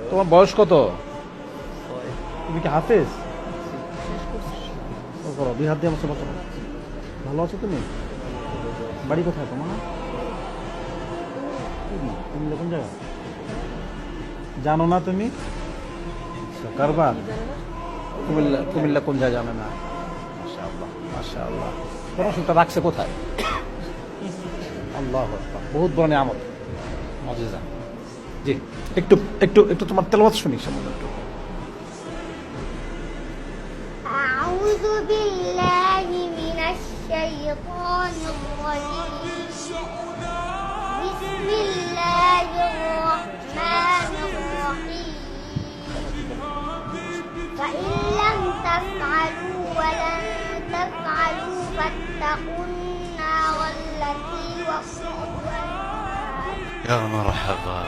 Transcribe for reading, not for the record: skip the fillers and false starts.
তোমার বয়স কত? তুমি কি হাফেজ? ও করো, দুই হাত দিয়ে আমার সবাই। ভালো আছো তুমি? বাড়ি কোথায় তোমার? তুমি কোন জায়গা জানো না তুমি? আচ্ছা, কারবার কুমিল্লা। কুমিল্লা কোন জায়গা জানে না? মাশাআল্লাহ মাশাআল্লাহ। পড়াশোনাটা রাখছে কোথায়? আল্লাহু আকবার, বহুত বড় নিয়ামত, মুজিজা। জি, একটু একটু একটু তোমার তেলাওয়াত শুনি সামনে একটু। আউযু বিল্লাহি মিনাশ শাইতানির রাজীম। বিসমিল্লাহির রাহমানির রাহিম। فإن لم تفعلوا ولن تفعلوا فاتقوا النار التي وقودها يا مرحبا.